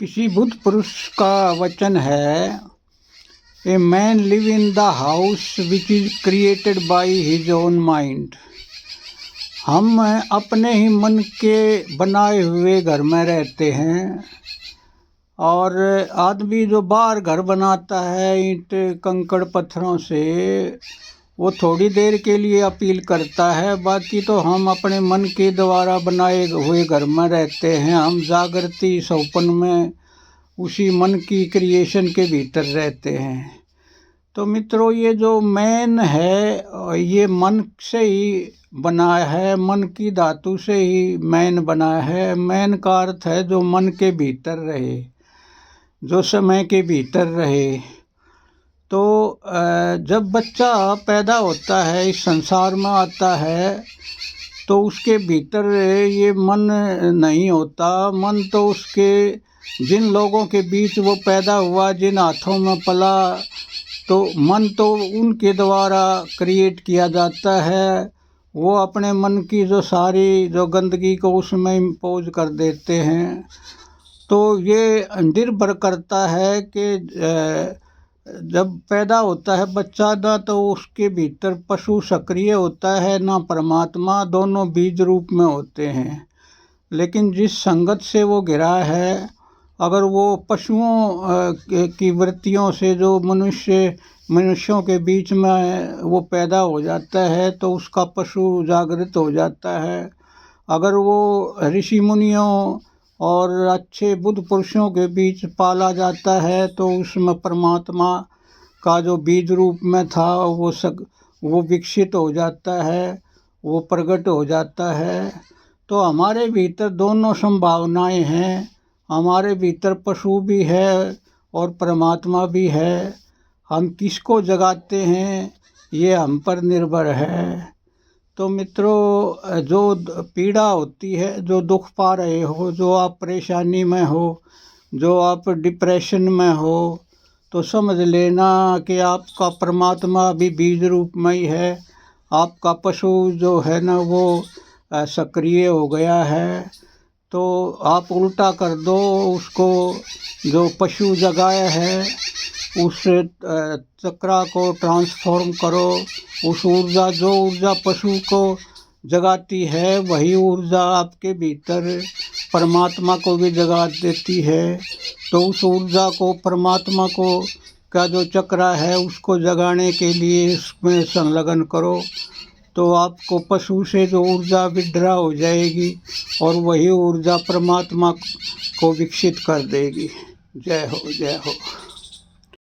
किसी बुद्ध पुरुष का वचन है, a man live in the house which is created by his own mind. हम अपने ही मन के बनाए हुए घर में रहते हैं और आदमी जो बाहर घर बनाता है ईंट कंकड़ पत्थरों से, वो थोड़ी देर के लिए अपील करता है। बाकी तो हम अपने मन के द्वारा बनाए हुए घर में रहते हैं। हम जागृति सौपन में उसी मन की क्रिएशन के भीतर रहते हैं। तो मित्रों, ये जो मैन है ये मन से ही बना है, मन की धातु से ही मैन बना है। मैन का अर्थ है जो मन के भीतर रहे, जो समय के भीतर रहे। तो जब बच्चा पैदा होता है, इस संसार में आता है, तो उसके भीतर ये मन नहीं होता। मन तो उसके जिन लोगों के बीच वो पैदा हुआ, जिन हाथों में पला, तो मन तो उनके द्वारा क्रिएट किया जाता है। वो अपने मन की जो सारी जो गंदगी को उसमें इम्पोज कर देते हैं। तो ये निर्भर करता है कि जब पैदा होता है बच्चा ना, तो उसके भीतर पशु सक्रिय होता है ना परमात्मा, दोनों बीज रूप में होते हैं। लेकिन जिस संगत से वो घिरा है, अगर वो पशुओं की वृत्तियों से जो मनुष्यों के बीच में वो पैदा हो जाता है, तो उसका पशु जागृत हो जाता है। अगर वो ऋषि मुनियों और अच्छे बुद्ध पुरुषों के बीच पाला जाता है, तो उसमें परमात्मा का जो बीज रूप में था वो विकसित हो जाता है, वो प्रकट हो जाता है। तो हमारे भीतर दोनों संभावनाएं हैं। हमारे भीतर पशु भी है और परमात्मा भी है। हम किसको जगाते हैं ये हम पर निर्भर है। तो मित्रों, जो पीड़ा होती है, जो दुख पा रहे हो, जो आप परेशानी में हो, जो आप डिप्रेशन में हो, तो समझ लेना कि आपका परमात्मा भी बीज रूप में ही है। आपका पशु जो है ना, वो सक्रिय हो गया है। तो आप उल्टा कर दो उसको, जो पशु जगाया है उस चक्रा को ट्रांसफॉर्म करो। उस ऊर्जा, जो ऊर्जा पशु को जगाती है, वही ऊर्जा आपके भीतर परमात्मा को भी जगा देती है। तो उस ऊर्जा को, परमात्मा को का जो चक्रा है, उसको जगाने के लिए इसमें संलग्न करो। तो आपको पशु से जो ऊर्जा विड्रा हो जाएगी और वही ऊर्जा परमात्मा को विकसित कर देगी। जय हो, जय हो।